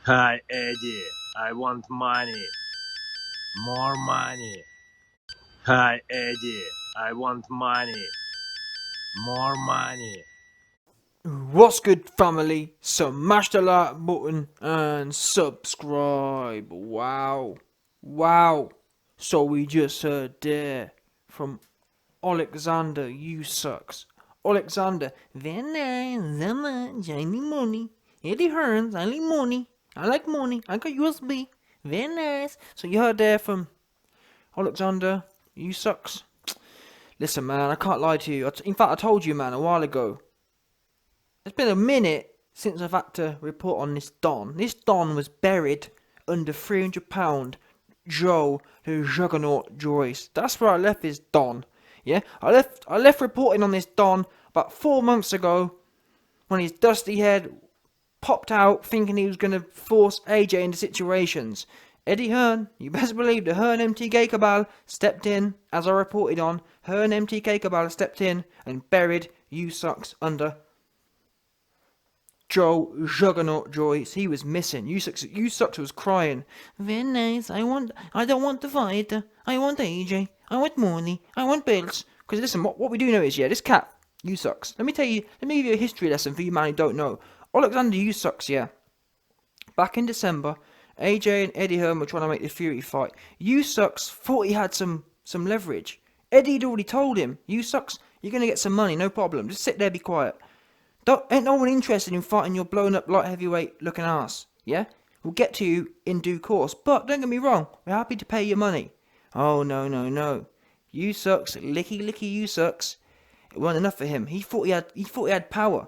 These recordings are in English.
Hi, Eddie. I want money. More money. Hi, Eddie. I want money. More money. What's good, family? Smash the like button and subscribe. Wow. So we just heard there from Alexander Usyk. Alexander, very nice, that much, I need money. Eddie Hearns, I need money. I like money. I got USB. Very nice. So you heard there from Alexander Usyk. Listen, man, I can't lie to you. In fact, I told you, man, a while ago. It's been a minute since I've had to report on this Don. This Don was buried under £300 Joe the Juggernaut Joyce. That's where I left this Don. Yeah, I left reporting on this Don about 4 months ago when his dusty head popped out thinking he was going to force AJ into situations. Eddie Hearn, you best believe the Hearn MTK Cabal stepped in, as I reported on. Hearn MTK Cabal stepped in and buried Usyk under Joe Juggernaut Joyce. He was missing. Usyk was crying. Very nice. I don't want to fight. I want AJ. I want money. I want bills. Because listen, what we do know is, this cat, Usyk. Let me give you a history lesson for you man who don't know. Alexander Usyk, back in December, AJ and Eddie Hearn were trying to make the Fury fight. Usyk thought he had some leverage. Eddie'd already told him, Usyk, you're going to get some money, no problem. Just sit there, be quiet. Ain't no one interested in fighting your blown up light heavyweight looking ass, yeah? We'll get to you in due course, but don't get me wrong, we're happy to pay your money. Oh, no. Usyk, licky Usyk. It wasn't enough for him. He thought he had power.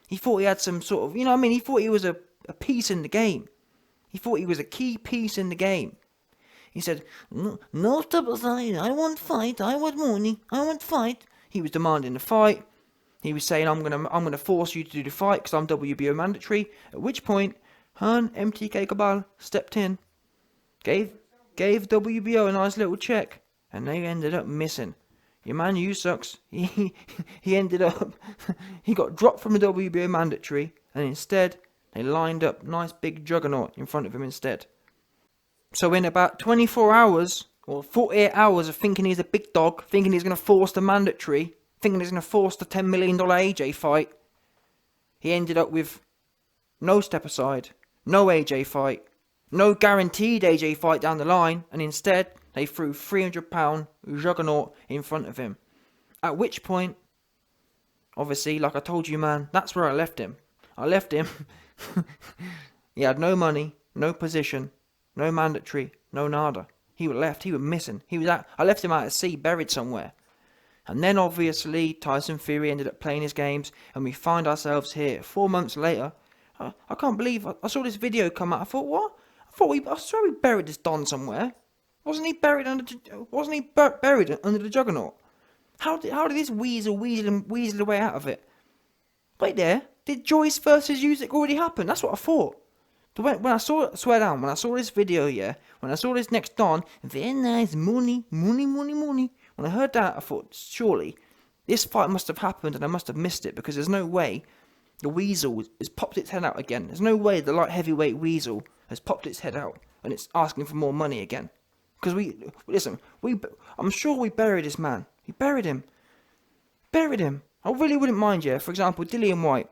He thought he had some sort of, he thought he was a piece in the game. He thought he was a key piece in the game. He said, no step aside, I want fight, I want money, I want fight. He was demanding the fight. He was saying, I'm gonna force you to do the fight because I'm WBO mandatory. At which point, Hearn MTK Cabal stepped in, gave WBO a nice little check, and they ended up missing. Your man Usyk, he ended up, he got dropped from the WBO mandatory, and instead they lined up nice big juggernaut in front of him instead. So in about 24 hours or 48 hours of thinking he's a big dog, thinking he's gonna force the mandatory, thinking he's going to force the $10 million AJ fight, he ended up with no step aside, no AJ fight, no guaranteed AJ fight down the line, and instead they threw £300 juggernaut in front of him. At which point, obviously, like I told you, man, that's where I left him. He had no money, no position, no mandatory, no nada. He was left, he was missing. I left him out at sea, buried somewhere. And then obviously Tyson Fury ended up playing his games, and we find ourselves here 4 months later. I can't believe I saw this video come out. I thought, what? I swear we buried this Don somewhere. Wasn't he buried under the Juggernaut? How did this weasel the way out of it? Wait there, did Joyce versus Usyk already happen? That's what I thought. But when I saw this video, when I saw this next Don, very nice, money. When I heard that, I thought, surely, this fight must have happened and I must have missed it, because there's no way the Weasel has popped its head out again. There's no way the light heavyweight Weasel has popped its head out and it's asking for more money again. Because I'm sure we buried this man. We buried him. I really wouldn't mind, for example, Dillian White.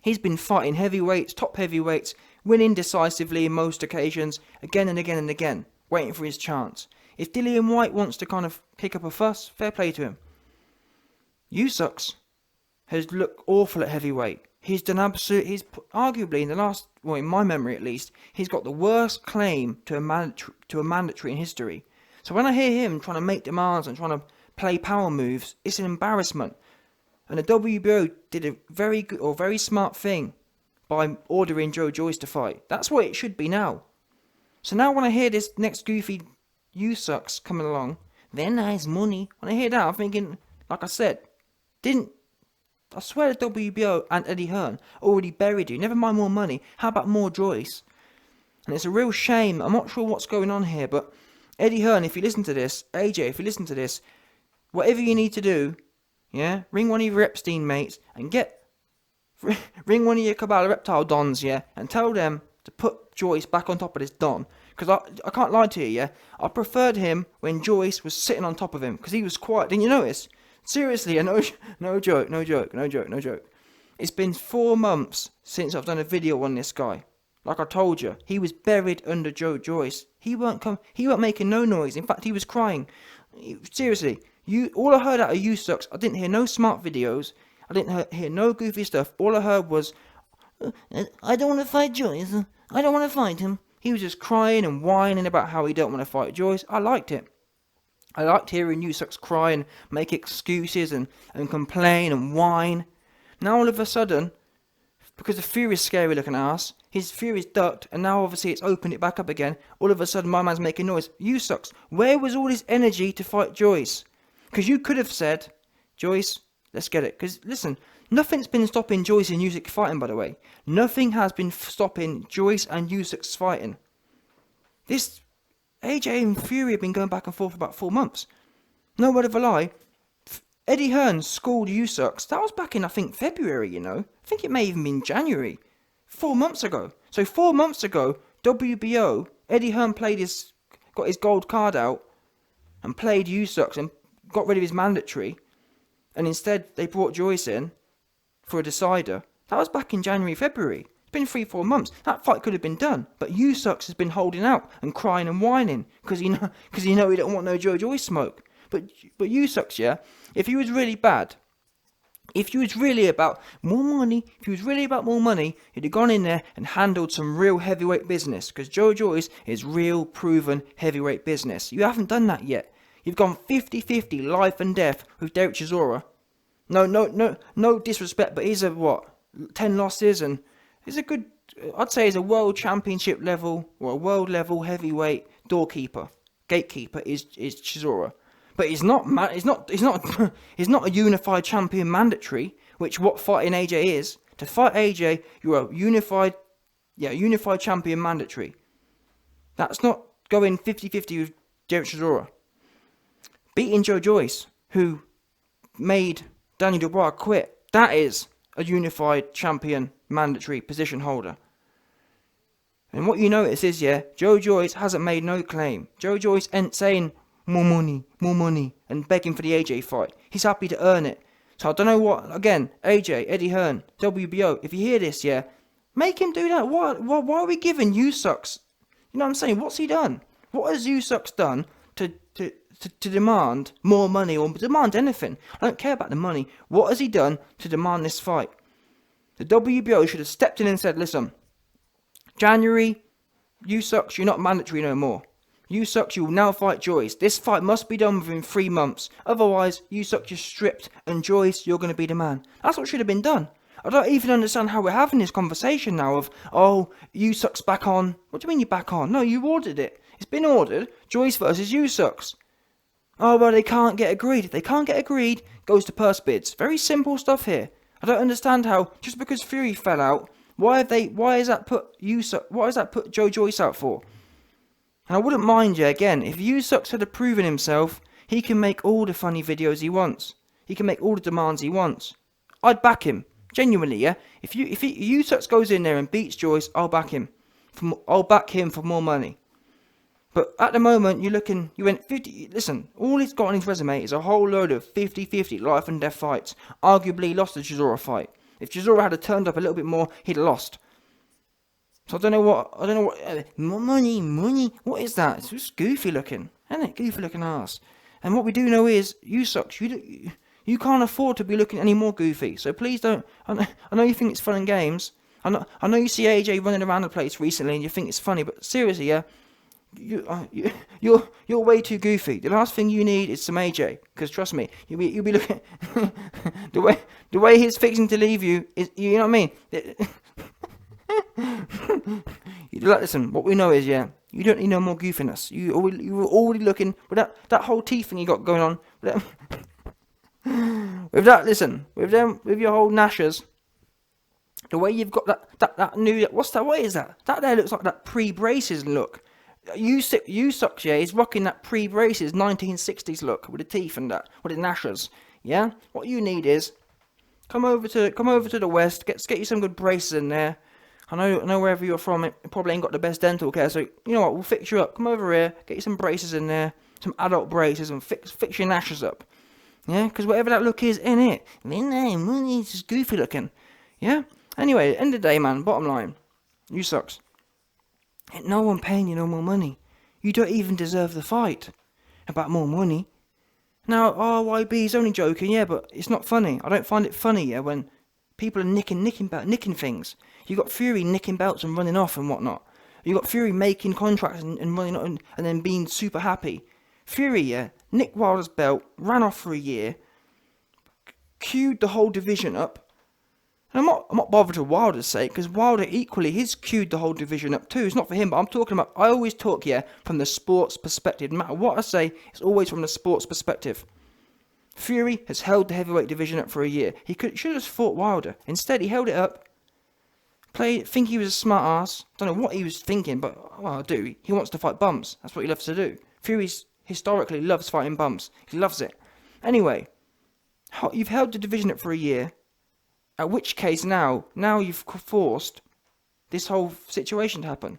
He's been fighting heavyweights, top heavyweights, winning decisively in most occasions, again and again, waiting for his chance. If Dillian White wants to kind of kick up a fuss, fair play to him. Usyk has looked awful at heavyweight. He's arguably in my memory at least, he's got the worst claim to a mandatory in history. So when I hear him trying to make demands and trying to play power moves, it's an embarrassment. And the WBO did a very good or very smart thing by ordering Joe Joyce to fight. That's what it should be now. So now when I hear this next goofy Usyk coming along, very nice money. When I hear that, I'm thinking, like I said, I swear the WBO and Eddie Hearn already buried you. Never mind more money. How about more Joyce? And it's a real shame. I'm not sure what's going on here, but Eddie Hearn, if you listen to this, AJ, if you listen to this, whatever you need to do, ring one of your Epstein mates and ring one of your Cabal Reptile Dons, and tell them to put Joyce back on top of this Don. Because I can't lie to you, yeah? I preferred him when Joyce was sitting on top of him, because he was quiet. Didn't you notice? Seriously, no joke. It's been 4 months since I've done a video on this guy. Like I told you, he was buried under Joyce. He weren't making no noise. In fact, he was crying. Seriously, all I heard out of Usyk, I didn't hear no smart videos. I didn't hear no goofy stuff. All I heard was, I don't want to fight Joyce. I don't want to fight him. He was just crying and whining about how he don't want to fight Joyce. I liked it. I liked hearing Usyk cry and make excuses and complain and whine. Now all of a sudden, because the Fury's scary looking ass, his Fury's ducked, and now obviously it's opened it back up again. All of a sudden my man's making noise. Usyk, where was all his energy to fight Joyce? Because you could have said, Joyce, let's get it. Because listen, nothing's been stopping Joyce and Usyk fighting, by the way. Nothing has been stopping Joyce and Usyk's fighting. This AJ and Fury have been going back and forth for about 4 months. No word of a lie. Eddie Hearn schooled Usyk. That was back in, I think, February, you know. I think it may even been January. 4 months ago. So 4 months ago, WBO, Eddie Hearn got his gold card out and played Usyk and got rid of his mandatory. And instead, they brought Joyce in for a decider. That was back in January, February. It's been 3-4 months. That fight could have been done. But Usyk has been holding out and crying and whining because he don't want no Joyce smoke. But Usyk, yeah, if he was really bad, if he was really about more money, he'd have gone in there and handled some real heavyweight business. Because Joyce is real, proven heavyweight business. You haven't done that yet. You've gone 50-50 life and death with Derek Chisora. No disrespect, but he's 10 losses, and he's a good, I'd say he's a world championship level, or a world level heavyweight gatekeeper is Chisora. But he's not a unified champion mandatory, which what fighting AJ is. To fight AJ, you're a unified champion mandatory. That's not going 50-50 with Derek Chisora. Beating Joyce, who made Daniel Dubois quit, that is a unified champion mandatory position holder. And what you notice is, Joyce hasn't made no claim. Joyce ain't saying more money, and begging for the AJ fight. He's happy to earn it. So I don't know what, again, AJ, Eddie Hearn, WBO, if you hear this, make him do that. Why are we giving Usyk, you know what I'm saying, what's he done? What has Usyk done to demand more money or demand anything? I don't care about the money. What has he done to demand this fight? The WBO should have stepped in and said, listen, January, Usyk, you're not mandatory no more. Usyk, you will now fight Joyce. This fight must be done within 3 months. Otherwise, Usyk is stripped, and Joyce, you're going to be the man. That's what should have been done. I don't even understand how we're having this conversation now of, Usyk's back on. What do you mean you're back on? No, you ordered it. It's been ordered. Joyce versus Usyk. Oh, well, they can't get agreed. If they can't get agreed, it goes to purse bids. Very simple stuff here. I don't understand how, just because Fury fell out, why has that put Joyce out for? And I wouldn't mind again, if Usyk had proven himself, he can make all the funny videos he wants. He can make all the demands he wants. I'd back him. Genuinely, yeah? If Usyk goes in there and beats Joyce, I'll back him. I'll back him for more money. But at the moment, you went 50, listen, all he's got on his resume is a whole load of 50-50 life and death fights. Arguably lost the Chisora fight. If Chisora had turned up a little bit more, he'd have lost. So I don't know what, more money, what is that? It's just goofy looking, isn't it? Goofy looking ass. And what we do know is, Usyk, you can't afford to be looking any more goofy. So please don't, I know you think it's fun and games. I know you see AJ running around the place recently and you think it's funny, but seriously, you're way too goofy. The last thing you need is some AJ, because trust me, you'll be looking, the way he's fixing to leave you, is, you know what I mean? Listen, what we know is, you don't need no more goofiness. You were already looking with that whole teeth thing you got going on. With your whole gnashers, the way you've got that new, what's that? What is that? That there looks like that pre-braces look. Usyk, is rocking that pre-braces 1960s look with the teeth and that, with the gnashers. Yeah, what you need is come over to the west, get you some good braces in there. I know wherever you're from, it probably ain't got the best dental care, so you know what, we'll fix you up. Come over here, get you some braces in there, some adult braces, and fix your gnashes up. Yeah, because whatever that look is in it, it's just goofy looking. Yeah? Anyway, end of the day, man, bottom line, you sucks. Ain't no one paying you no more money. You don't even deserve the fight. About more money. Now, RYB's only joking, yeah, but it's not funny. I don't find it funny, yeah, when people are nicking things. You got Fury nicking belts and running off and whatnot. You got Fury making contracts and running on and then being super happy. Fury, yeah, nicked Wilder's belt, ran off for a year, queued the whole division up. And I'm not bothered for Wilder's sake, because Wilder equally, he's queued the whole division up too. It's not for him, but I'm talking about, I always talk, yeah, from the sports perspective. No matter what I say, it's always from the sports perspective. Fury has held the heavyweight division up for a year. He should have just fought Wilder. Instead, he held it up. Think he was a smart ass. Don't know what he was thinking, but, well, I do. He wants to fight bums. That's what he loves to do. Fury historically loves fighting bums. He loves it. Anyway, you've held the division up for a year. At which case now you've forced this whole situation to happen.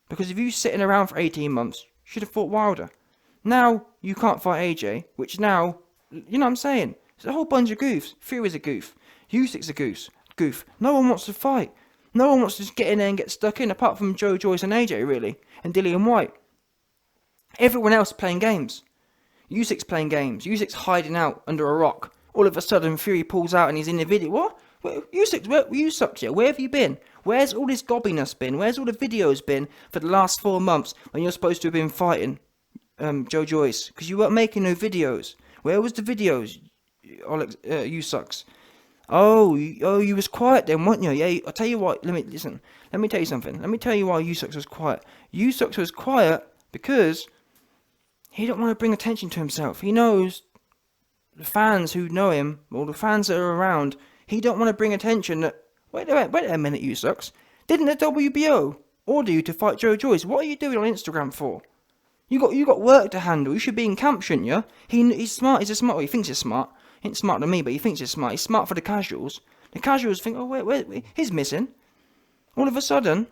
Because if you sitting around for 18 months, you should have fought Wilder. Now you can't fight AJ, which now, you know what I'm saying? It's a whole bunch of goofs. Fury's a goof. Usyk's a goof. No one wants to fight. No one wants to just get in there and get stuck in, apart from Joe Joyce and AJ, really. And Dillian White. Everyone else is playing games. Usyk's playing games. Usyk's hiding out under a rock. All of a sudden, Fury pulls out and he's in the video. What? Usyk, yeah? Where have you been? Where's all this gobbiness been? Where's all the videos been for the last 4 months when you're supposed to have been fighting Joe Joyce? Because you weren't making no videos. Where was the videos, Usyk? Oh, you was quiet then, weren't you? Yeah, I'll tell you what. Let me tell you something. Let me tell you why Usyk was quiet. Usyk was quiet because he don't want to bring attention to himself. He knows the fans who know him, or the fans that are around, he don't want to bring attention that, wait a minute, Usyk. Didn't the WBO order you to fight Joe Joyce? What are you doing on Instagram for? You got work to handle. You should be in camp, shouldn't you? He's smart. He's a smart. Well, he thinks he's smart. He ain't smart to me, but he thinks he's smart. He's smart for the casuals. The casuals think, oh wait, he's missing. All of a sudden,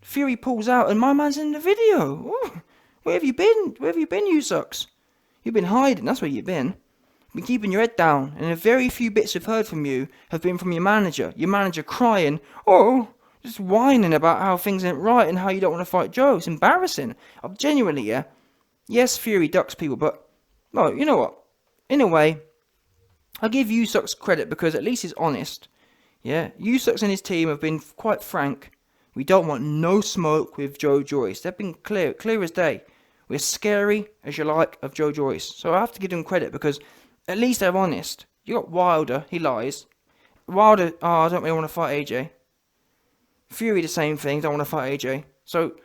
Fury pulls out, and my man's in the video. Ooh, where have you been? Usyk? You've been hiding. That's where you've been. Been keeping your head down, and the very few bits I've heard from you have been from your manager. Your manager crying, just whining about how things ain't right and how you don't want to fight Joe. It's embarrassing. I'm genuinely, yeah. Yes, Fury ducks people, but, well, you know what? In a way, I give Usyk credit because at least he's honest. Yeah, Usyk and his team have been quite frank. We don't want no smoke with Joe Joyce. They've been clear as day. We're scary, as you like, of Joe Joyce. So I have to give them credit because at least they're honest. You got Wilder, he lies. Wilder, I don't really want to fight AJ. Fury, the same thing, don't want to fight AJ. So,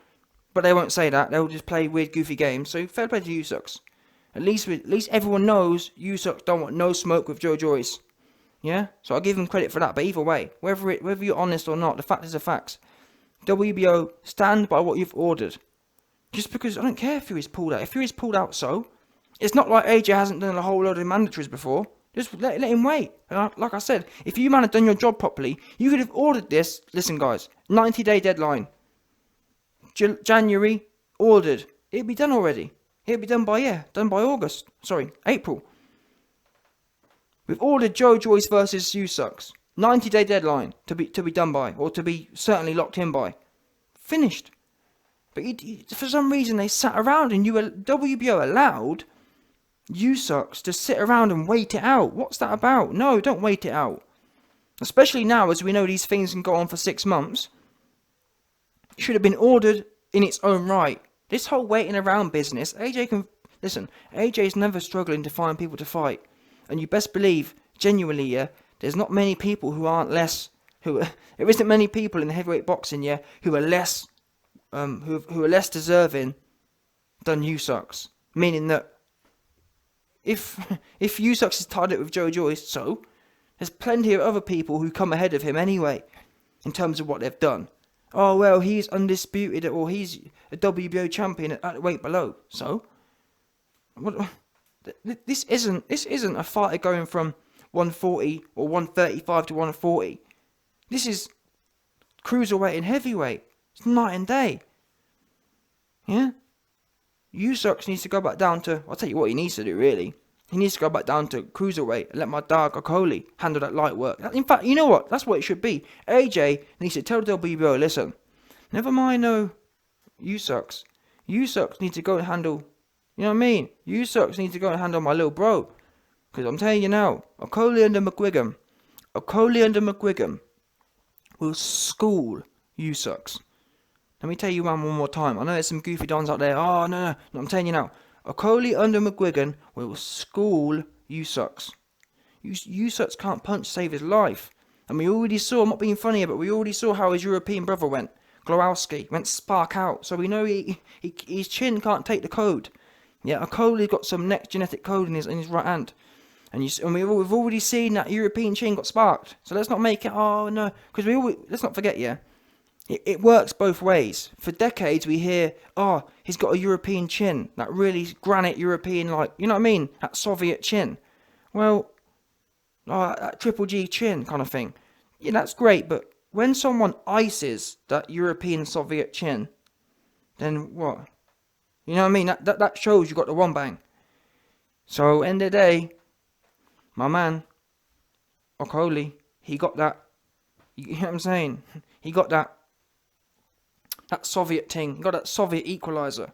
but they won't say that. They'll just play weird, goofy games. So fair play to Usyk. At least everyone knows Usyk don't want no smoke with Joe Joyce. Yeah? So I'll give him credit for that. But either way, whether you're honest or not, the fact is the facts. WBO, stand by what you've ordered. Just because, I don't care if Fury's pulled out. If Fury's pulled out, so. It's not like AJ hasn't done a whole load of mandatories before. Just let him wait. And like I said, if you man had done your job properly, you could have ordered this. Listen, guys, 90-day deadline. January, ordered. It'd be done already. It'd be done by August. Sorry, April. We've ordered Joe Joyce versus Usyk. 90-day deadline to be done by, or to be certainly locked in by. Finished. But for some reason they sat around and WBO allowed Usyk to sit around and wait it out. What's that about? No, don't wait it out. Especially now, as we know these things can go on for 6 months. It should have been ordered in its own right. This whole waiting around business, AJ's never struggling to find people to fight. And you best believe, genuinely, yeah, there's not many people who aren't less, there isn't many people in the heavyweight boxing, yeah, who are less deserving than Usyk. Meaning that if Usyk is tied up with Joe Joyce, so there's plenty of other people who come ahead of him anyway, in terms of what they've done. Oh well, he's undisputed, or he's a WBO champion at the weight below. So, this isn't a fighter going from 140 or 135 to 140. This is cruiserweight and heavyweight. It's night and day. Yeah? Usyk needs to go back down to, I'll tell you what he needs to do really. He needs to go back down to cruiserweight and let my dog Okoli handle that light work. In fact, you know what? That's what it should be. AJ needs to tell the WBO, listen, never mind Usyk. Usyk needs to go and handle, you know what I mean? Usyk needs to go and handle my little bro. Because I'm telling you now, Okoli under McGuigan will school Usyk. Let me tell you one more time. I know there's some goofy dons out there. Oh, no. I'm telling you now. Okoli under McGuigan will school Usyk. Usyk can't punch to save his life. And we already saw, I'm not being funny here, but we already saw how his European brother went. Glowowski went spark out. So we know his chin can't take the code. Yeah, Okoli's got some next genetic code in his right hand. And we've already seen that European chin got sparked. So let's not make it, oh no. Because let's not forget, yeah. It works both ways. For decades we hear, oh, he's got a European chin. That really granite European, like, you know what I mean? That Soviet chin. Well, that Triple G chin kind of thing. Yeah, that's great, but when someone ices that European Soviet chin, then what? You know what I mean? That shows you got the one bang. So, end of the day, my man, Okoli, he got that, you know what I'm saying? He got that Soviet thing. He got that Soviet equalizer.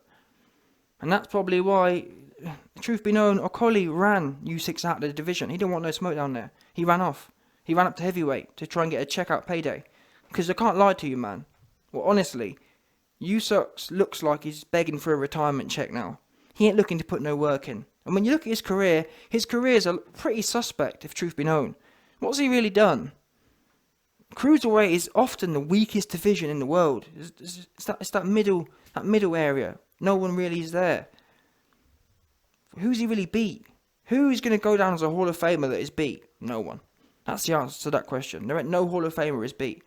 And that's probably why, truth be known, Okoli ran Usyk out of the division. He didn't want no smoke down there. He ran off. He ran up to heavyweight to try and get a checkout payday. Because I can't lie to you, man. Well, honestly, Usyk looks like he's begging for a retirement check now. He ain't looking to put no work in. And when you look at his career's a pretty suspect, if truth be known. What's he really done? Cruiserweight is often the weakest division in the world. It's that middle area. No one really is there. Who's he really beat? Who's going to go down as a Hall of Famer that is beat? No one. That's the answer to that question. There ain't no Hall of Famer is beat.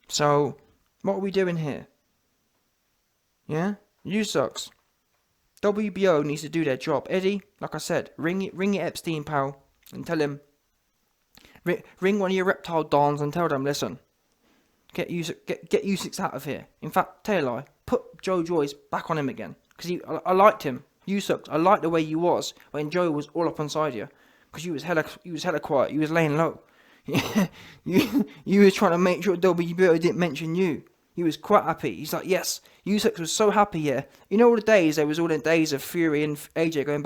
So, what are we doing here? Yeah? Usyk. WBO needs to do their job. Eddie, like I said, ring your Epstein pal and tell him. Ring one of your reptile dons and tell them, listen, get Usyk out of here. In fact, tell a lie, put Joe Joyce back on him again. Because I liked him. Usyk, I liked the way you was when Joe was all up inside you. Because you was hella quiet. You was laying low. you was trying to make sure WBO didn't mention you. He was quite happy. He's like, yes. Usyk was so happy, yeah. You know all the days, there was all the days of Fury and AJ going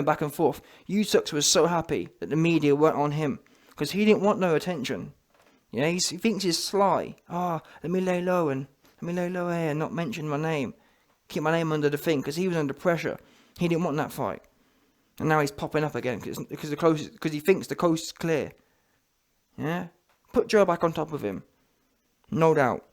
back and forth. Usyk was so happy that the media weren't on him. Because he didn't want no attention. Yeah, he thinks he's sly. Let me lay low here and not mention my name. Keep my name under the thing, because he was under pressure. He didn't want that fight. And now he's popping up again, because he thinks the coast is clear. Yeah? Put Joe back on top of him. No doubt.